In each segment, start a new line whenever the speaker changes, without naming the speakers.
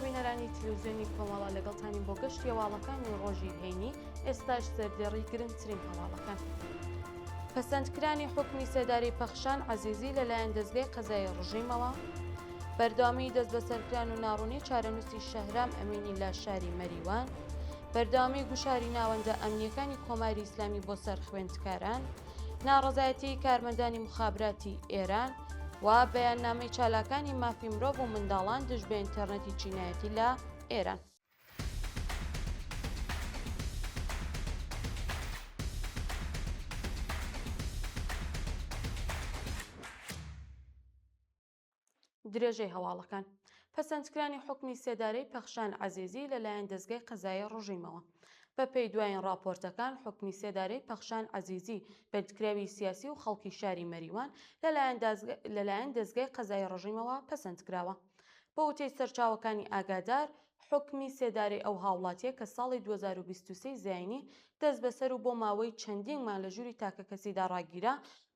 بینەرانی تلویزیۆنی کۆمەڵە لەگەڵتانی بۆ گەشتی هەواڵەکانی ڕۆژی هەینی ئێستاش سەردێڕی گرنگترین هەواڵەکان. پەسەندکرانی حکمی سێداری پەخشان عەزیزی لەلایەن دەستگای قەزای ڕژیمەوە، بەردەوامی دەست بەسەرکران و ناڕوونی چارەنووسی شەهرام ئەمینی لە شاری مەریوان، بەردەوامی گوشاری ناوەندە ئەمنیەکانی کۆماری ئیسلامی بۆ سەر خوێندکاران، ناڕەزایەتی کارمەندانی مخابراتی ئێران و بەیاننامەی چالاکانی مافی مرۆڤ و منداڵان دژ بە ئینتەرنێتی چینایەتی لە ئێران. درێژەی هەواڵەکان. پەسەندکرانی حکمی سێدارەی پەخشان عەزیزی لەلایەن دەستگای قەزای ڕژیمەوە. بە پێی دوایین راپۆرتەکان، حکمی سێدارەی پەخشان عەزیزی بەردکراوی سیاسی و خەڵکی شاری مەریوان لەلایەن دەستگای قەزای ڕژیمەوە پەسەندکراوە. بە وتەی سەرچاوەکانی ئاگادار، حکمی سێدارەی ئەو هاوڵاتیە کە ساڵی 2023 زاینی دەست بەسەر و بۆ ماوەی چەندین مانگ لە ژووری تاکە کەسیدا ڕاگیرا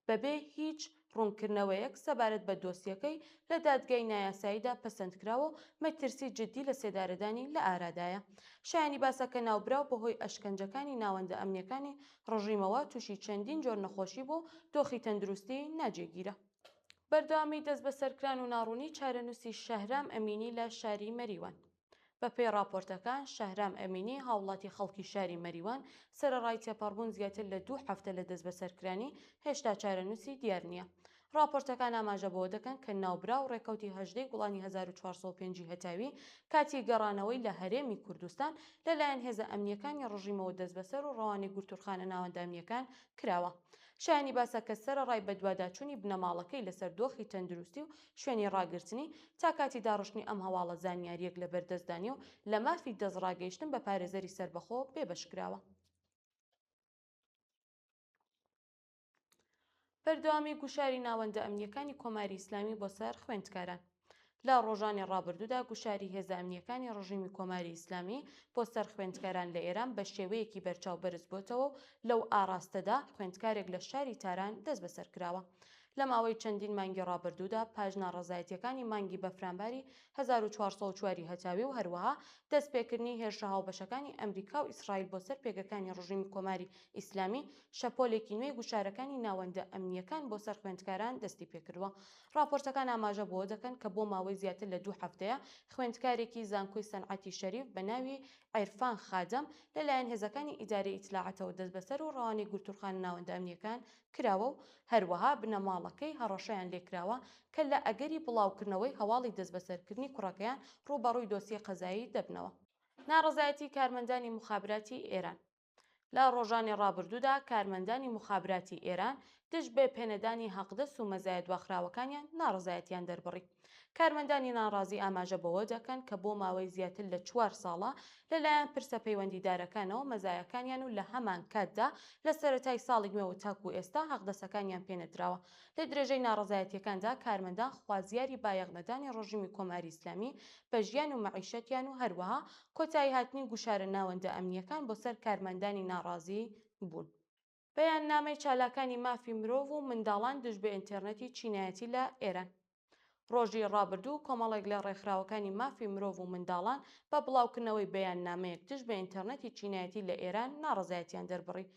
بەبێ هیچ ڕوونکردنەوەیەک سەبارەت بە دۆسیەکەی لە دادگای نایاساییدا پەسەندکراوە و مەترسی جددی لە سێدارەدانی لە ئارادایە. شایانی باسەکە ناوبراو بەهۆی ئەشکەنجەکانی ناوەندە ئەمنیەکانی ڕژیمەوە تووشی چەندین جۆر نەخۆشی بۆ دۆخی تەندروستی ناجێگیرە. بەردەوامی دەست بەسەرکران و ناڕوونی چارەنووسی شەهرام ئەمینی لە شاری مەریوان. بە پێی راپۆرتەکان، شەهرام ئەمینی هاوڵاتی خەڵکی شاری مەریوان سەرەڕای تێپەڕبوون زیاتر لە 2 هەفتە لە دەست بەسەرکرانی هێشتا چارەنووسی دیار نییە. راپۆرتەکان ئاماژە بەوە دەکەن کە ناوبراو ڕێکەوتی 18 گوڵانی 1405 هەتاوی کاتی گەڕانەوەی لە هەرێمی کوردستان لەلایەن هێزە ئەمنیەکانی ڕژیمەوە دەست بەسەر و ڕەوانی گورتوورخانە ناوەندە ئەمنیەکان کراوە. شایانی باسە کە سەرەڕای بە دوواداچوونی بنەماڵەکەی لەسەر دۆخی تەندروستی و شوێنی ڕاگررتنی تا کاتی داڕشتنی ئەم هەواڵە زانیاریەک لە بەردەستدانی و لە مافی دەستڕاگەیشتن بە پارێزەری سەربەخۆ بێبەشکراوە. بەردەوامی گوشاری ناوەندە ئەمنیەکانی کۆماری ئیسلامی بۆ سەر خوێندکاران. لە ڕۆژانی ڕابردوودا گوشاری هێزە ئەمنیەکانی ڕژیمی کۆماری ئیسلامی بۆ سەر خوێندکاران لە ئێران بە شێوەیەکی بەرچاو بەرز بۆتەوە و لەو ئاراستەدا خوێندکارێک لە شاری تاران دەست بەسەر کراوە. لە ماوەی چەندین مانگی ڕابردوودا پاژنە ڕەزایەتیەکانی مانگی بەفرامباری 1404 هەتاوی و هەروەها دەستپێکردنی هێرشە هاوبەشەکانی ئەمریکا و ئیسرائیل بۆ سەر پێگەکانی ڕژیمی کۆماری ئیسلامی شەپۆلێکی نوێی گوشارەکانی ناوەندە ئەمنیەکان بۆ سەر خوێندکاران دەستی پێکردووە. راپۆرتەکان ئاماژە بەوە دەکەن کە بۆ ماوەی زیاتر لە 2 هەفتەیە خوێندکارێکی زانکۆی سەنعەتی شەریف بە ناوی عیرفان خادەم لەلایەن هێزەکانی ئیدارەی ئیتلاعاتەوە دەست بەسەر و ڕەوانی گورتوورخانە ناوەندە ئەمنیەکان کراوە و هەروەها بنەماڵەکەی هەڕەشەیان لێکراوە کە لە ئەگەری بڵاوکردنەوەی هەواڵی دەست بەسەرکردنی کوڕەکەیان ڕووبەڕووی دۆسیە قەزایی دەبنەوە. ناڕەزایەتی کارمەندانی مخابراتی ئێران. لە ڕۆژانی ڕابردوودا کارمەندانی مخابراتی ئێران دژ بێ پێنەدانی حەقدەست و مەزایە دواخراوەکانیان ناڕەزایەتیان دەربڕی. کارمەندانی ناڕازی ئاماژە بەوە دەکەن کە بۆ ماوەی زیاتر لە 4 ساڵە لەلایەن پرسە پەیوەندیدارەکانەوە مەزایەکانیان و لە هەمان کاتدا لە سەرەتای ساڵی نوێ و تاکو ئێستا حەقدەستەکانیان پێنەدراوە. لە درێژەی ناڕەزایەتیەکاندا کارمەندان خوازیاری بایەغنەدانی ڕژیمی کۆماری ئیسلامی بە ژیان و مەعیشەتیان و هەروەها کۆتایی هاتنی گوشارە ناوەندە ئەمنیەکان بۆ سەر کارمەندانی ناڕازی بوون. بەیاننامەی چالاکانی مافی مرۆڤ و منداڵان دژ بە ئینتەرنێتی چینایەتی لە ئێران. ڕۆژی ڕابردوو کۆمەڵێک لە ڕێکخراوەکانی مافی مرۆڤ و منداڵان بە بڵاوکردنەوەی بەیاننامەیەک دژ بە ئینتەرنێتی چینایەتی لە ئێران ناڕەزایەتیان دەربڕی.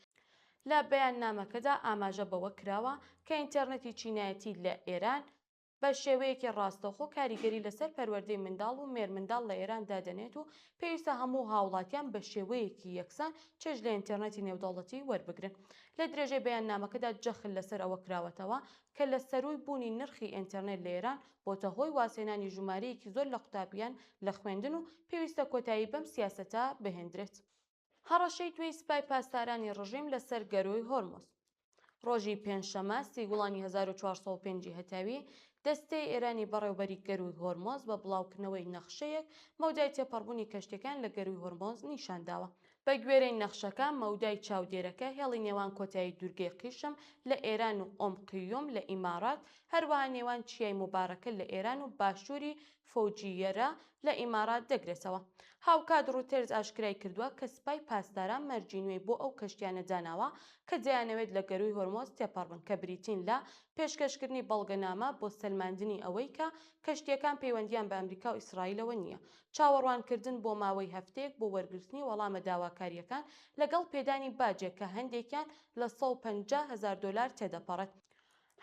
لە بەیاننامەکەدا ئاماژە بەوە کراوە کە ئینتەرنێتی چینایەتی لە ئێران بە شێوەیەکی ڕاستەوخۆ کاریگەری لەسەر پەروەردەی منداڵ و مێرمنداڵ لە ئێران دادەنێت و پێویستە هەموو هاوڵاتیان بە شێوەیەکی یەکسان چێژ لە ئینتەرنێتی نێودەوڵەتی وەربگرن. لە درێژەی بەیاننامەکەدا جەخت لەسەر ئەوە کراوەتەوە کە لە سەرووی بوونی نرخی ئینتەرنێت لە ئێران بۆتە هۆی واسێنانی ژمارەیەکی زۆر لە قوتابیان لە خوێندن و پێویستە کۆتایی بەم سیاسەتە بهێنرێت. هەڕەشەی توێی سوپای پاسدارانی ڕژیم لەسەر گەرۆی هۆرمۆز. ڕۆژی پێنجشەمە 30 گوڵانی 1405 هەتاوی دەستەی ئێرانی بەڕێوەبەری گەروی هۆرمۆز بە بڵاوکردنەوەی نەخشەیەک مەودای تێپەڕبوونی کەشتیەکان لە گەروی هۆرمۆز نیشانداوە. بە گوێرەی نەخشەکە مەودای چاودێرەکە هێڵی نێوان کۆتایی دوورگەی قیشم لە ئێران و ئۆمقیوم لە ئیمارات، هەروەها نێوان چیای مبارەکە لە ئێران و باشووری فۆجیەرە لە ئیمارات دەگرێتەوە. هاوکات ڕوتێرز ئاشکرای کردووە کە سوپای پاسداران مەرجینوێی بۆ ئەو کەشتیانە داناوە کە دەیانەوێت لە گەروی هۆرمۆز تێپەڕبن کە بریتین لە پێشکەشکردنی بەڵگەنامە بۆ سەلماندنی ئەوەی کە کەشتیەکان پەیوەندیان بە ئەمریکا و ئیسرائیلەوە نییە. چاوەڕوانکردن بۆ ماوەی هەفتەیەک بۆ وەرگرتنی وەڵامە داواکاریەکان لەگەڵ پێدانی باجێک کە هەندێکیان لە $150,000 تێدەپەڕێت.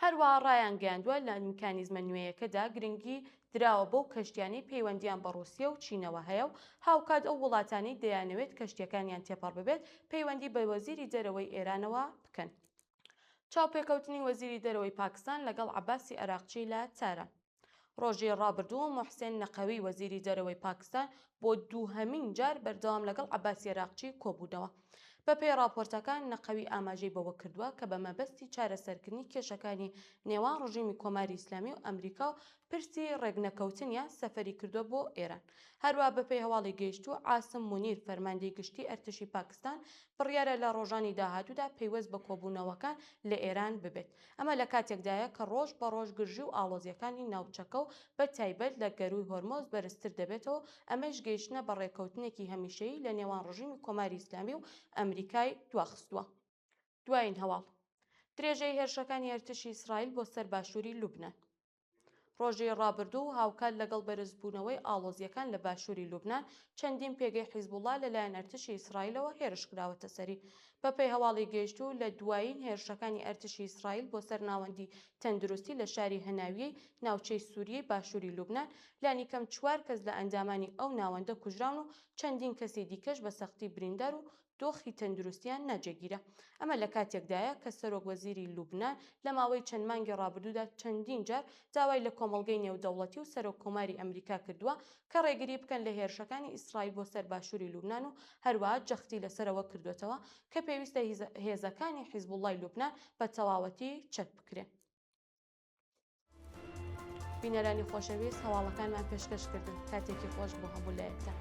هەروەها ڕایان گەیاندووە لە میکانیزمە نوێیەکەدا گرنگی دراوە بەو کەشتیانەی پەیوەندیان بە ڕووسیا و چینەوە هەیە و هاوکات ئەو وڵاتانەی دەیانەوێت کەشتیەکانیان تێپەڕ ببێت پەیوەندی بە وەزیری دەرەوەی ئێرانەوە بکەن. چاوپێکەوتنی وەزیری دەرەوەی پاکستان لەگەڵ عەباسی عێراقچی لە تاران. ڕۆژی ڕابردوو موحسێن نەقەوی وەزیری دەرەوەی پاکستان بۆ دووهەمین جار بەردەوام لەگەڵ عەباسی عێراقچی کۆبوونەوە. بەپێی راپۆرتەکان نەقەوی ئاماژەی بەوە کردووە کە بە مەبەستی چارەسەرکردنی کێشەکانی نێوان ڕژیمی کۆماری ئیسلامی و ئەمریکا و پرسی ڕێگنەکەوتنیان سەفەری کردووە بۆ ئێران. هەروەها بەپێی هەواڵی گەیشتووە عاسم مونیر فەرماندەی گشتی ئەرتشی پاکستان بڕیارە لە ڕۆژانی داهاتوودا پەیوەست بە کۆبوونەوەکان لە ئێران ببێت. ئەمە لە کاتێکدایە کە ڕۆژ بە ڕۆژ گرژی و ئاڵۆزیەکانی ناوچەکە و بە تایبەت لە گەروی هۆرمۆز بەرزتر دەبێتەوە، ئەمەش گەیشتنە بە ڕێکەوتنێکی هەمیشەیی لە نێوان ڕژیمی کۆماری ئیسلامی و ئەمریکای دواخستووە. دوایین هەواڵ درێژەی هێرشەکانی ئەرتشی ئیسرائیل بۆ سەر باشووری لوبنان. ڕۆژی ڕابردوو هاوکات لەگەڵ بەرزبوونەوەی ئاڵۆزیەکان لە باشووری لوبنان چەندین پێگەی حیزبوڵڵا لەلایەن ئەرتشی ئیسرائیلەوە هێرش کراوەتە سەری. بەپێی هەواڵی گەیشتوو لە دوایین هێرشەکانی ئەرتشی ئیسرائیل بۆ سەر ناوەندی تەندروستی لە شاری هەناویەی ناوچەی سووریەی باشووری لوبنان لانی کەم 4 کەس لە ئەنجامانی ئەو ناوەندە کوژراون و چەندین کەسی دیکەش بە سەختی بریندار و دۆخی تەندروستیان ناجێگیرە. ئەمە لە کاتێکدایە کە سەرۆک وەزیری لوبنان لە ماوەی چەند مانگی ڕابردوودا چەندین جار داوای لە کۆمەڵگەی نێودەوڵەتی و سەرۆک کۆماری ئەمریکا کردووە کە ڕێگری بکەن لە هێرشەکانی ئیسرائیل بۆ سەر باشووری لوبنان و هەروەها جەختی لەسەرەوە کردوێتەوە کە پێویستە هێزەکانی حیزبوڵڵای لوبنان بە تەواوەتی چەک بکرێن. بینەرانی خۆشەویست، هەواڵەکانمان پێشکەشکردن. کاتێکی خۆش بۆ هەموو لایەکتان.